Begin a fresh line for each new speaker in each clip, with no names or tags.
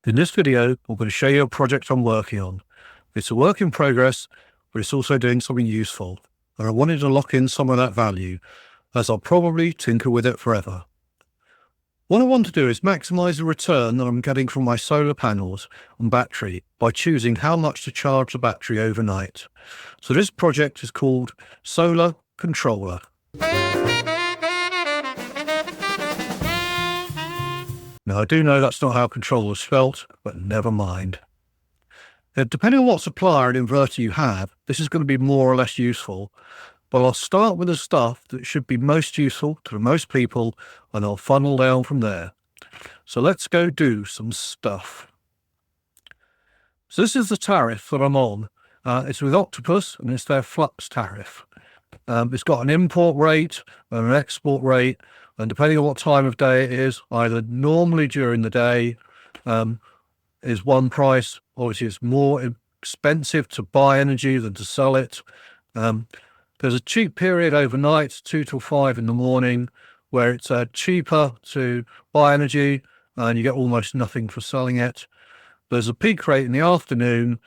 In this video, I'm going to show you a project I'm working on. It's a work in progress, but it's also doing something useful, and I wanted to lock in some of that value, as I'll probably tinker with it forever. What I want to do is maximize the return that I'm getting from my solar panels and battery by choosing how much to charge the battery overnight. So this project is called Solar Controller. Now, I do know that's not how controller is spelt, but never mind. Depending on what supplier and inverter you have, this is going to be more or less useful, but I'll start with the stuff that should be most useful to most people, and I'll funnel down from there. So let's go do some stuff. So this is the tariff that I'm on. It's with Octopus, and it's their flux tariff. It's got an import rate and an export rate, and depending on what time of day it is, either normally during the day is one price, or it is more expensive to buy energy than to sell it. There's a cheap period overnight, 2 till 5 in the morning, where it's cheaper to buy energy and you get almost nothing for selling it. There's a peak rate in the afternoon,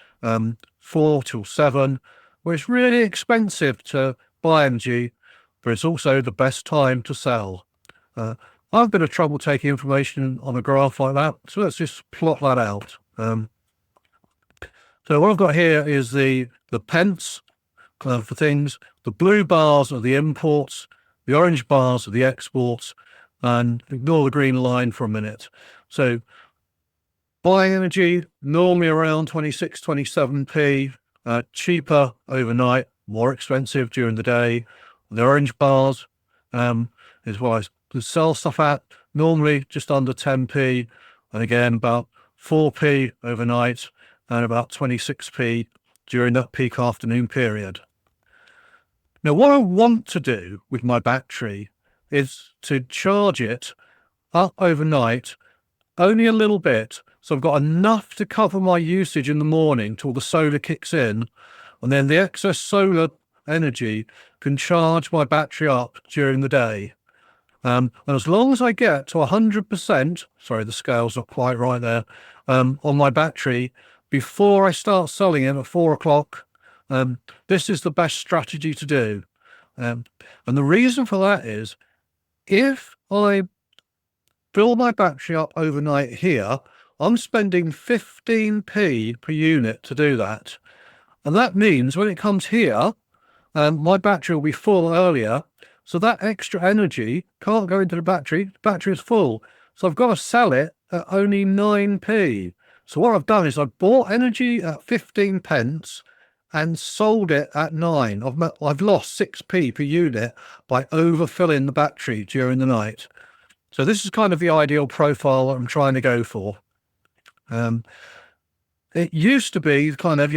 4 till 7, where it's really expensive to buy energy, but it's also the best time to sell. I've a bit of trouble taking information on a graph like that, so let's just plot that out. So what I've got here is the pence for things. The blue bars are the imports, the orange bars are the exports, and ignore the green line for a minute. So buying energy, normally around 26, 27p, cheaper overnight, more expensive during the day. The orange bars is what I sell stuff at, normally just under 10p, and again about 4p overnight and about 26p during that peak afternoon period. Now, what I want to do with my battery is to charge it up overnight only a little bit, so I've got enough to cover my usage in the morning till the solar kicks in, and then the excess solar energy can charge my battery up during the day. And as long as I get to 100%, sorry, the scale's not quite right there, on my battery before I start selling it at 4 o'clock, this is the best strategy to do. And the reason for that is, if I fill my battery up overnight here, I'm spending 15p per unit to do that. And that means when it comes here, my battery will be full earlier, so that extra energy can't go into the battery is full. So I've got to sell it at only 9p. So what I've done is I've bought energy at 15 pence and sold it at 9. I've lost 6p per unit by overfilling the battery during the night. So this is kind of the ideal profile that I'm trying to go for. It used to be kind of,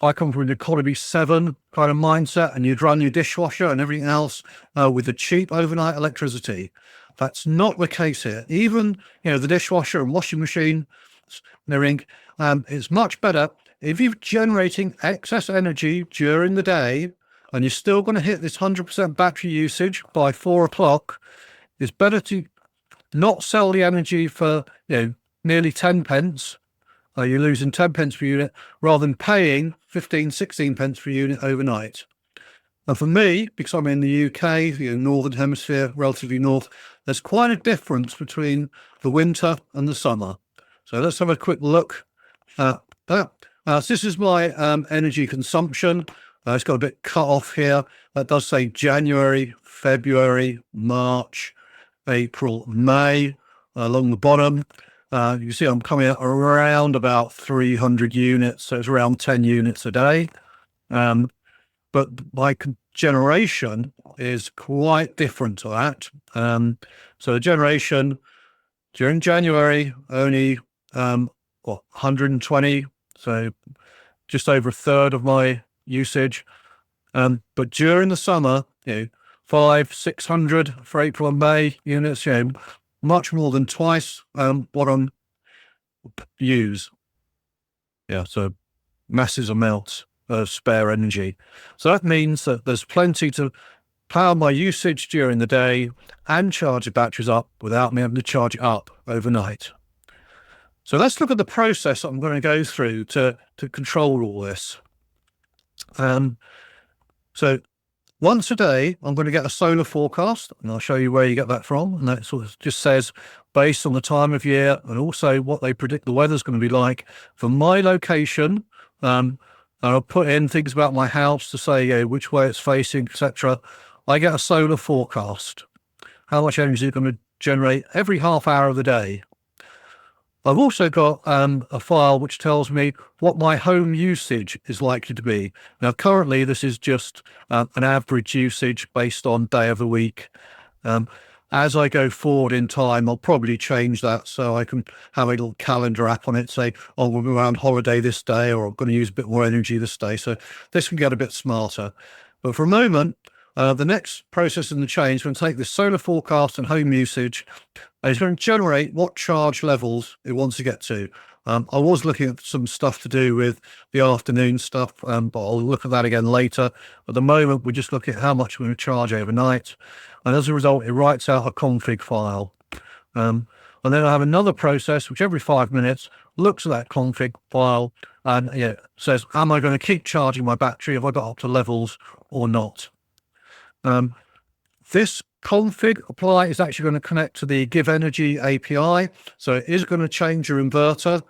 I come from an economy 7 kind of mindset, and you'd run your dishwasher and everything else with the cheap overnight electricity. That's not the case here. Even, the dishwasher and washing machine and everything, it's much better if you're generating excess energy during the day and you're still going to hit this 100% battery usage by 4 o'clock. It's better to not sell the energy for, nearly 10 pence. You're losing 10 pence per unit rather than paying 15, 16 pence per unit overnight. And for me, because I'm in the UK, the Northern Hemisphere, relatively north, there's quite a difference between the winter and the summer. So let's have a quick look at that. So this is my energy consumption. It's got a bit cut off here. That does say January, February, March, April, May along the bottom. You see I'm coming out around about 300 units, so it's around 10 units a day. But my generation is quite different to that. So the generation during January, only 120, so just over a third of my usage. But during the summer, 500-600 for April and May units, much more than twice what I use. So massive amounts of spare energy. So that means that there's plenty to power my usage during the day and charge the batteries up without me having to charge it up overnight. So let's look at the process I'm going to go through to control all this. So once a day, I'm going to get a solar forecast, and I'll show you where you get that from. And that sort of just says, based on the time of year and also what they predict the weather's going to be like for my location. And I'll put in things about my house to say which way it's facing, etc. I get a solar forecast. How much energy is it going to generate every half hour of the day? I've also got a file which tells me what my home usage is likely to be. Now, currently, this is just an average usage based on day of the week. As I go forward in time, I'll probably change that so I can have a little calendar app on it, say, oh, we'll be on holiday this day, or I'm going to use a bit more energy this day. So this can get a bit smarter. But for a moment, the next process in the chain is going to take this solar forecast and home usage, and it's going to generate what charge levels it wants to get to. I was looking at some stuff to do with the afternoon stuff, but I'll look at that again later. At the moment, we're just looking at how much we're going to charge overnight. And as a result, it writes out a config file. And then I have another process, which every 5 minutes looks at that config file and says, am I going to keep charging my battery? Have I got up to levels or not? This config apply is actually going to connect to the GivEnergy API. So it is going to change your inverter.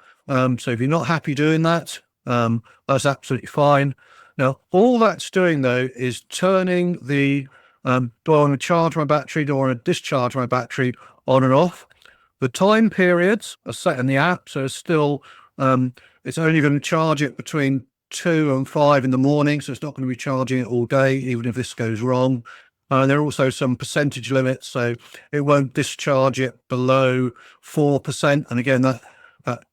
So if you're not happy doing that, that's absolutely fine. Now, all that's doing though is turning the, do I want to charge my battery? Do I want to discharge my battery on and off? The time periods are set in the app. So it's still, it's only going to charge it between 2 and 5 in the morning. So it's not going to be charging it all day, even if this goes wrong. There are also some percentage limits, so it won't discharge it below 4%. And again, that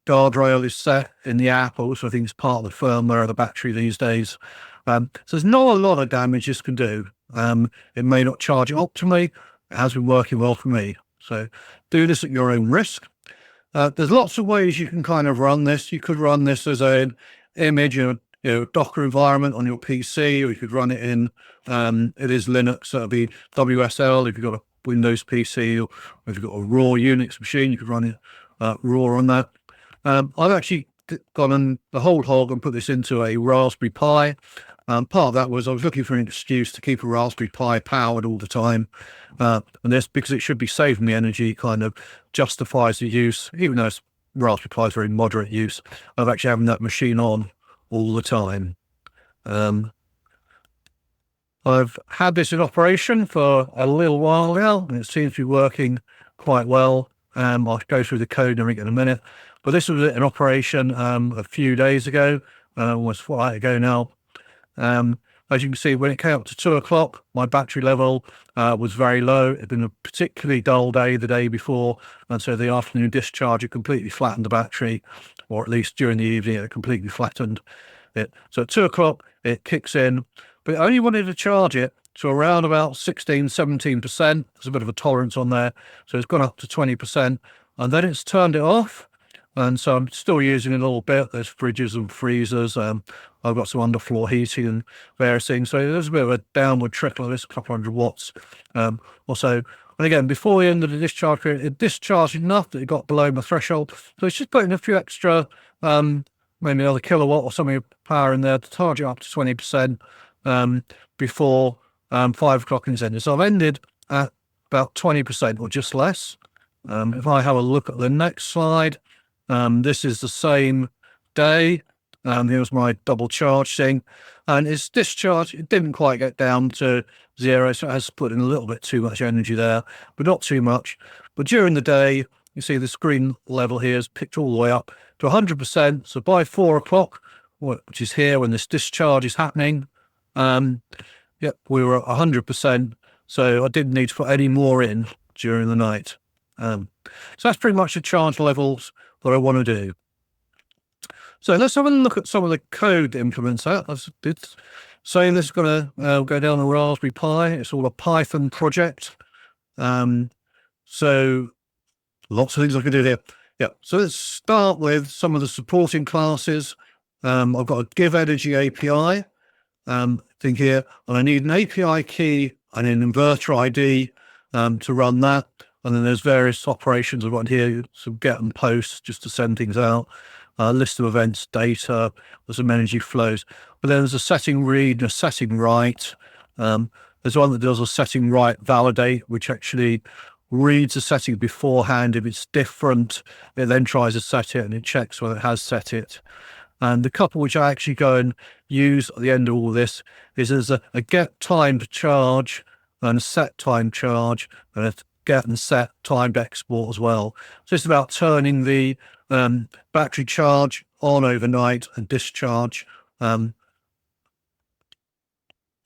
guardrail is set in the app. Also, I think it's part of the firmware of the battery these days. So there's not a lot of damage this can do. It may not charge it optimally. It has been working well for me. So do this at your own risk. There's lots of ways you can kind of run this. You could run this as an image in a Docker environment on your PC, or you could run it in, it is Linux, so it'll be WSL. If you've got a Windows PC, or if you've got a raw Unix machine, you could run it raw on that. I've actually gone on the whole hog and put this into a Raspberry Pi. Part of that was I was looking for an excuse to keep a Raspberry Pi powered all the time. And this, because it should be saving me energy, kind of justifies the use, even though Raspberry Pi is very moderate use, of actually having that machine on all the time. I've had this in operation for a little while now, and it seems to be working quite well. I'll go through the code in a minute, but this was in operation a few days ago, almost fortnight ago now. As you can see, when it came up to 2 o'clock, my battery level was very low. It had been a particularly dull day the day before, and so the afternoon discharge, it completely flattened the battery, or at least during the evening, it completely flattened it. So at 2 o'clock, it kicks in, but I only wanted to charge it to around about 16, 17%. There's a bit of a tolerance on there. So it's gone up to 20%, and then it's turned it off. And so I'm still using it a little bit. There's fridges and freezers. I've got some underfloor heating and various things. So there's a bit of a downward trickle of this, a couple hundred watts or so. And again, before the end of the discharge period, it discharged enough that it got below my threshold. So it's just putting a few extra, maybe another kilowatt or something of power in there to charge it up to 20% before 5 o'clock is ended. So I've ended at about 20% or just less. If I have a look at the next slide, this is the same day. Here's my double charge thing, and it's discharged. It didn't quite get down to 0, so it has put in a little bit too much energy there, but not too much. But during the day, you see the screen level here is picked all the way up to 100%. So by 4 o'clock, which is here when this discharge is happening, we were at 100%. So I didn't need to put any more in during the night. So that's pretty much the charge levels that I want to do. So let's have a look at some of the code that implements that. It's saying this is going to go down a Raspberry Pi. It's all a Python project. So lots of things I can do here. Yeah. So let's start with some of the supporting classes. I've got a GivEnergy API thing here, and I need an API key and an inverter ID to run that. And then there's various operations I've got here, some get and post just to send things out, list of events, data, there's some energy flows. But then there's a setting read and a setting write. There's one that does a setting write validate, which actually reads the setting beforehand. If it's different, it then tries to set it and it checks whether it has set it. And the couple which I actually go and use at the end of all this is there's a get timed charge and a set time charge and a get and set timed export as well. So it's about turning the battery charge on overnight and discharge on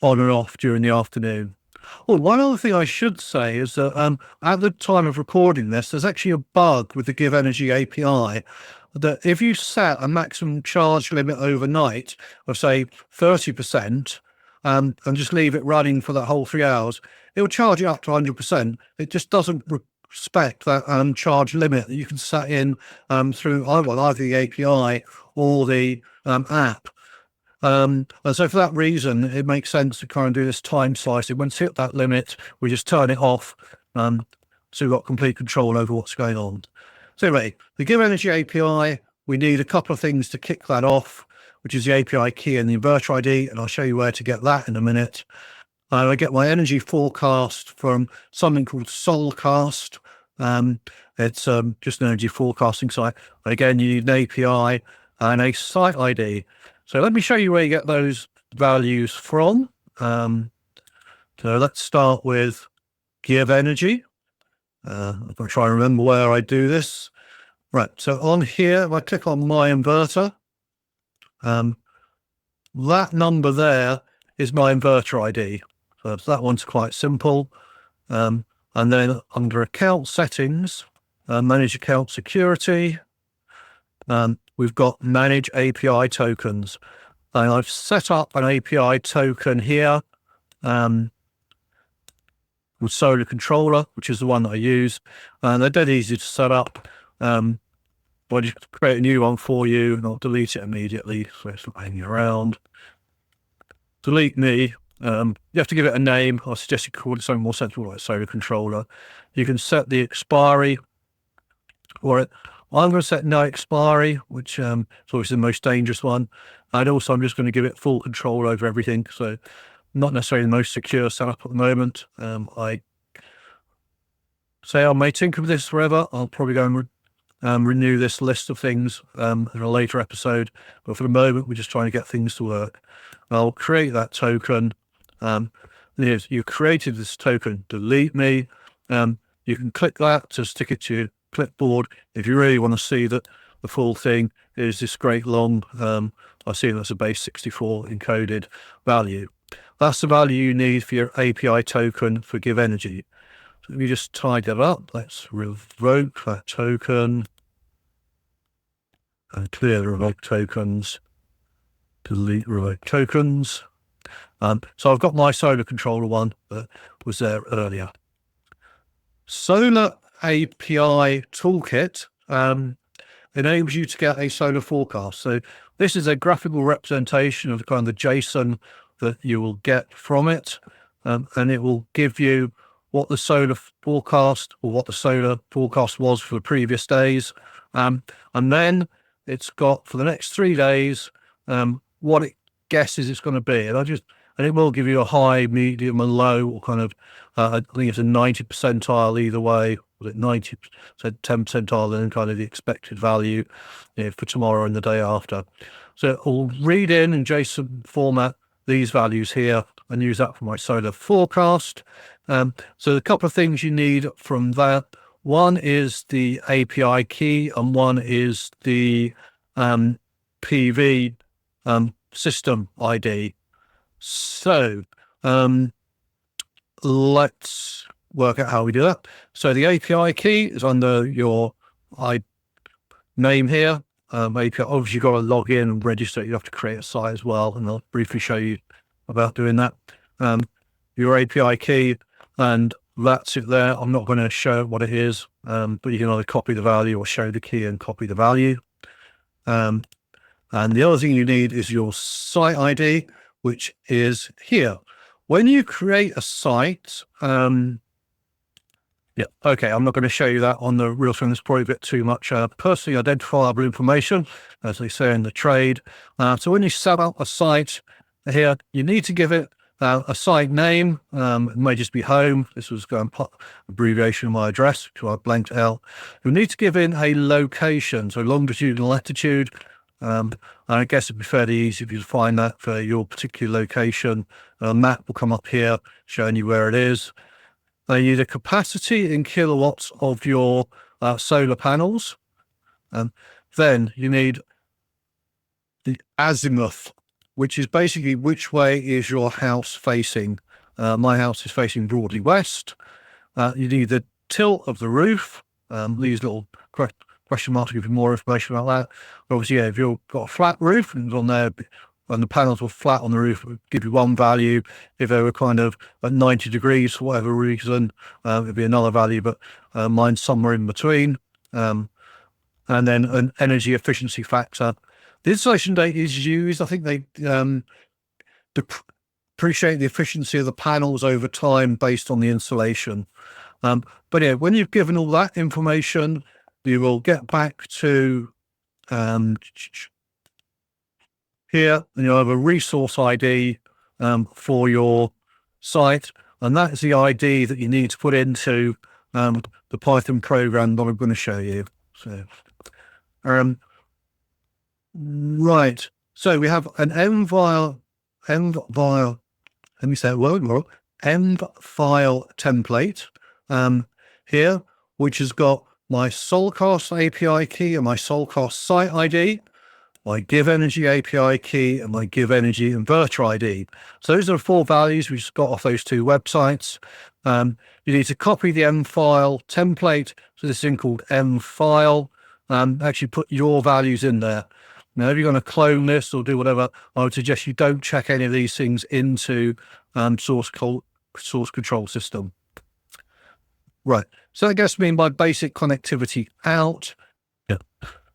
and off during the afternoon. Oh, one other thing I should say is that at the time of recording this, there's actually a bug with the GivEnergy API that if you set a maximum charge limit overnight of say 30%, and just leave it running for that whole 3 hours, it will charge you up to 100%. It just doesn't respect that charge limit that you can set in through either the API or the app. And so for that reason, it makes sense to kind of do this time slicing. Once hit that limit, we just turn it off. So we've got complete control over what's going on. So anyway, the GivEnergy API, we need a couple of things to kick that off, which is the API key and the inverter ID. And I'll show you where to get that in a minute. I get my energy forecast from something called Solcast. It's just an energy forecasting site. But again, you need an API and a site ID. So let me show you where you get those values from. So let's start with GivEnergy. I'm going to try and remember where I do this. Right, so on here, if I click on my inverter, that number there is my inverter ID. So that one's quite simple. And then under account settings, manage account security, we've got manage API tokens. And I've set up an API token here with Solar Controller, which is the one that I use. And they're dead easy to set up. I'll just create a new one for you and I'll delete it immediately so it's not hanging around. Delete me. You have to give it a name. I suggest you call it something more sensible like Solar Controller. You can set the expiry for it. I'm going to set no expiry, which is obviously the most dangerous one. And also I'm just going to give it full control over everything. So not necessarily the most secure setup at the moment. I say I may tinker with this forever. I'll probably go and renew this list of things in a later episode. But for the moment, we're just trying to get things to work. I'll create that token. You created this token, delete me. You can click that to stick it to your clipboard if you really want to see that the full thing is this great long, I see that's a base 64 encoded value. That's the value you need for your API token for GivEnergy. So let me just tidy that up. Let's revoke that token and clear the revoke tokens. Delete revoke tokens. So I've got my Solar Controller one that was there earlier. Solar API Toolkit enables you to get a solar forecast. So this is a graphical representation of kind of the JSON that you will get from it, and it will give you what the solar forecast or what the solar forecast was for the previous days, and then it's got for the next 3 days what it guesses it's going to be, and it will give you a high, medium, and low, or kind of I think it's a 90 percentile either way. Was it 90%, 10 percentile, and kind of the expected value for tomorrow and the day after. So it will read in JSON format these values here and use that for my solar forecast. So a couple of things you need from that. One is the API key and one is the PV system ID. So let's work out how we do that. So the API key is under your name here. API, obviously you've got to log in and register. You have to create a site as well, and I'll briefly show you about doing that. Your API key, and that's it there. I'm not going to show what it is, but you can either copy the value or show the key and copy the value. And the other thing you need is your site ID, which is here. When you create a site, Yeah. Okay. I'm not going to show you that on the real thing. There's probably a bit too much personally identifiable information, as they say in the trade. So when you set up a site here, you need to give it a site name. It may just be home. This was abbreviation of my address, which I blanked out. You need to give in a location, so longitude and latitude. And I guess it'd be fairly easy if you find that for your particular location. A map will come up here showing you where it is. You need a capacity in kilowatts of your solar panels. Then you need the azimuth, which is basically which way is your house facing. My house is facing broadly west. You need the tilt of the roof. These little question marks give you more information about that. Obviously, yeah, if you've got a flat roof and it's on there, and the panels were flat on the roof, it would give you one value. If they were kind of at 90 degrees for whatever reason, it'd be another value, but mine's somewhere in between. And then an energy efficiency factor. The installation date is used. I think they appreciate the efficiency of the panels over time based on the installation. But yeah, when you've given all that information, you will get back to here, and you'll have a resource ID for your site, and that is the ID that you need to put into the Python program that I'm going to show you. So, right. So we have an M file. Let me say it more. M file template here, which has got my Solcast API key and my Solcast site ID, my GivEnergy API key, and my GivEnergy inverter ID. So those are the 4 values we just got off those 2 websites. You need to copy the M file template. So this thing called M file. Actually put your values in there. Now, if you're going to clone this or do whatever, I would suggest you don't check any of these things into source control system. Right. So that gets me my basic connectivity out. Yeah.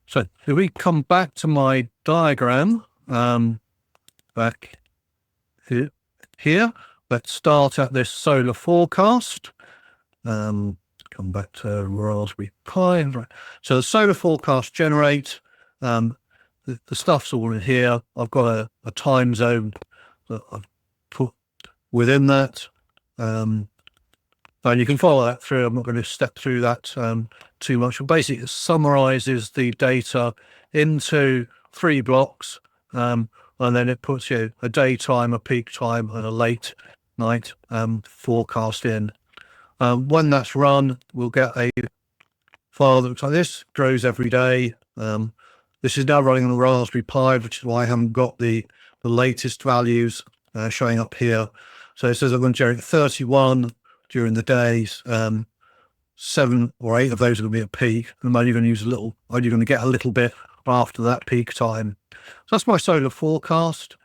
So if we come back to my diagram, back here, let's start at this solar forecast. Come back to Raspberry Pi. Right. So the solar forecast generate, the stuff's all in here. I've got a time zone that I've put within that. And you can follow that through. I'm not going to step through that too much. But basically, it summarizes the data into 3 blocks, and then it puts you a daytime, a peak time, and a late night forecast in. When that's run, we'll get a file that looks like this, grows every day. This is now running on the Raspberry Pi, which is why I haven't got the latest values showing up here. So it says I'm going to generate 31 during the days. 7 or 8 of those are going to be at peak. I'm only going to use only going to get a little bit after that peak time. So that's my solar forecast.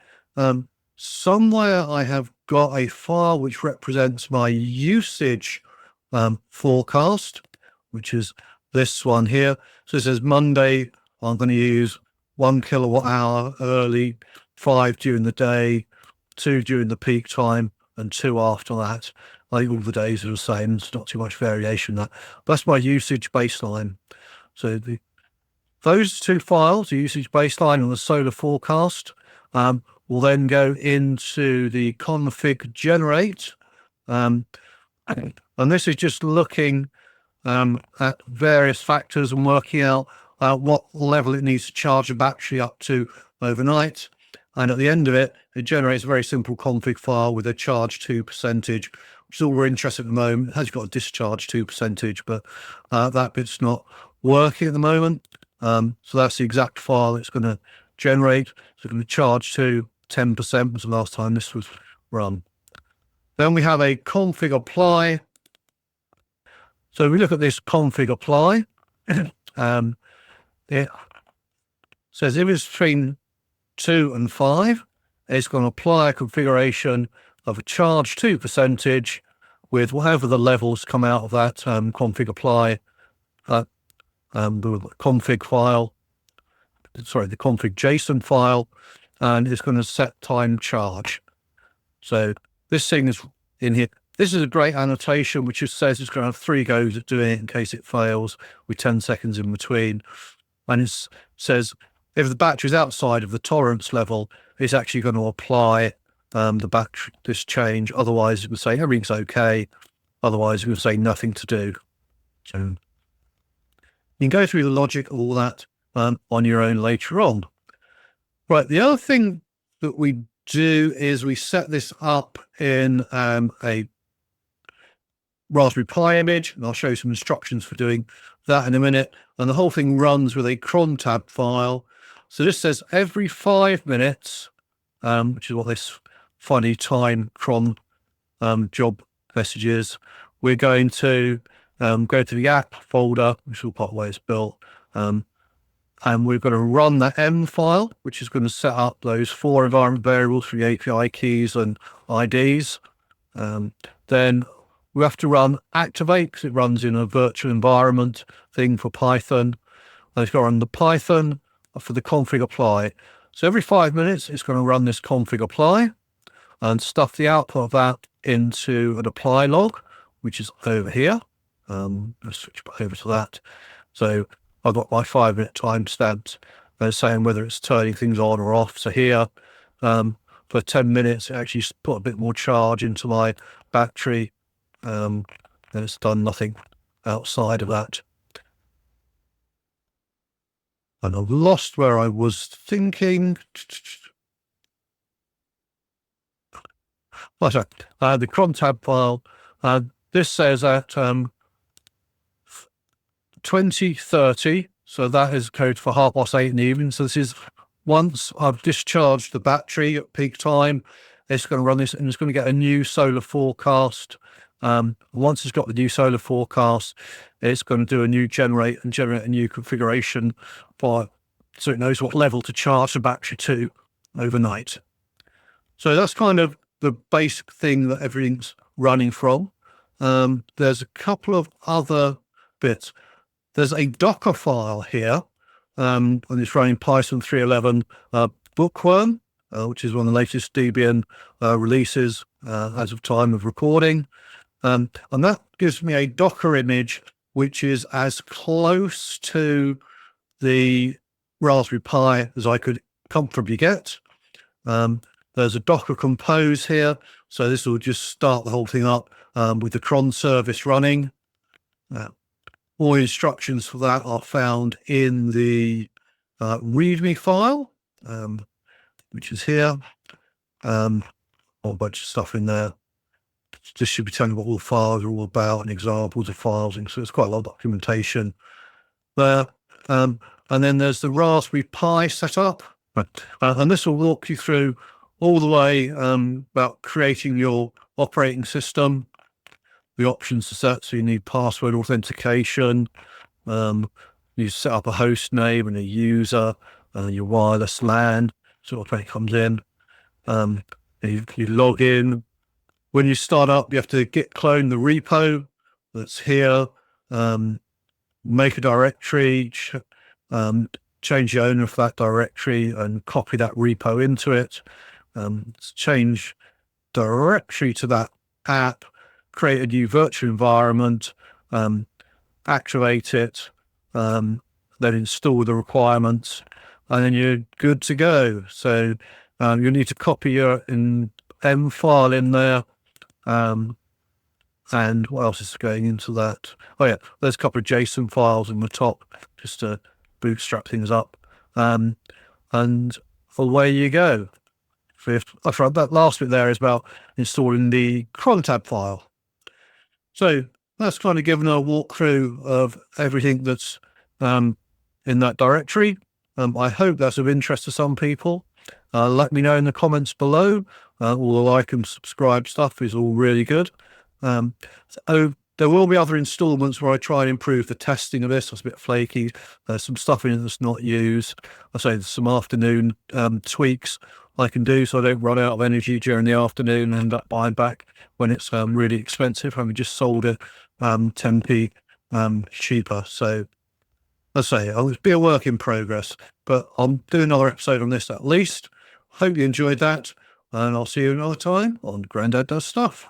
Somewhere I have got a file which represents my usage forecast, which is this one here. So it says Monday, I'm going to use 1 kilowatt hour early, 5 during the day, 2 during the peak time, and 2 after that. I think all the days are the same. There's not too much variation in that. That's my usage baseline. So those 2 files, the usage baseline and the solar forecast, will then go into the config generate. And this is just looking at various factors and working out what level it needs to charge a battery up to overnight. And at the end of it, it generates a very simple config file with a charge to percentage, which is all we're interested in at the moment. It has got a discharge to percentage, but that bit's not working at the moment. So that's the exact file it's going to generate. So it's going to charge to 10% was the last time this was run. Then we have a config apply. So we look at this config apply. It says if it's between 2 and 5, it's going to apply a configuration of a charge to percentage with whatever the levels come out of that config apply, the config file, the config JSON file, and it's going to set time charge. So this thing is in here. This is a great annotation which just says it's going to have 3 goes at doing it in case it fails, with 10 seconds in between. And it says if the battery is outside of the tolerance level, it's actually going to apply the battery this change. Otherwise, it would say everything's okay. Otherwise, it would say nothing to do. So you can go through the logic of all that on your own later on. Right, the other thing that we do is we set this up in a Raspberry Pi image, and I'll show you some instructions for doing that in a minute. And the whole thing runs with a cron tab file. So this says every 5 minutes, which is what this funny time cron job message is, we're going to go to the app folder, which is part of the way it's built, and we're going to run that M file, which is going to set up those 4 environment variables for the API keys and IDs. Then we have to run activate because it runs in a virtual environment thing for Python. And it's got to run the Python for the config apply. So every 5 minutes, it's going to run this config apply and stuff the output of that into an apply log, which is over here. Let's switch back over to that. So I've got my 5-minute timestamps saying whether it's turning things on or off. So here, for 10 minutes, it actually put a bit more charge into my battery. And it's done nothing outside of that. And I've lost where I was thinking. Oh, sorry. The cron tab file. This says at 20:30, so that is code for 8:30 in the evening. So this is once I've discharged the battery at peak time, it's going to run this and it's going to get a new solar forecast. Once it's got the new solar forecast, it's going to do a new generate a new configuration so it knows what level to charge the battery to overnight. So that's kind of the basic thing that everything's running from. There's a couple of other bits. There's a Docker file here, and it's running Python 3.11 Bookworm, which is one of the latest Debian releases as of time of recording. And that gives me a Docker image, which is as close to the Raspberry Pi as I could comfortably get. There's a Docker compose here. So this will just start the whole thing up with the cron service running. All instructions for that are found in the README file, which is here. A whole bunch of stuff in there. This should be telling you what all the files are all about and examples of files. And so it's quite a lot of documentation there. And then there's the Raspberry Pi setup. And this will walk you through all the way about creating your operating system, the options to set. So you need password authentication. You set up a host name and a user, your wireless LAN sort of thing comes in. You log in. When you start up, you have to git clone the repo that's here, make a directory, change the owner of that directory and copy that repo into it, change directory to that app, create a new virtual environment, activate it, then install the requirements, and then you're good to go. So you need to copy your M file in there. And what else is going into that? Oh yeah, there's a couple of JSON files in the top just to bootstrap things up. And away you go. That last bit there is about installing the cron tab file. So that's kind of given a walkthrough of everything that's in that directory. I hope that's of interest to some people. Let me know in the comments below. All the like and subscribe stuff is all really good. So there will be other installments where I try and improve the testing of this. It's a bit flaky. There's some stuff in it that's not used. I say there's some afternoon tweaks I can do so I don't run out of energy during the afternoon and end up buying back when it's really expensive. Having just sold it 10p cheaper. So let's say it'll be a work in progress, but I'll do another episode on this at least. Hope you enjoyed that, and I'll see you another time on Grandad Does Stuff.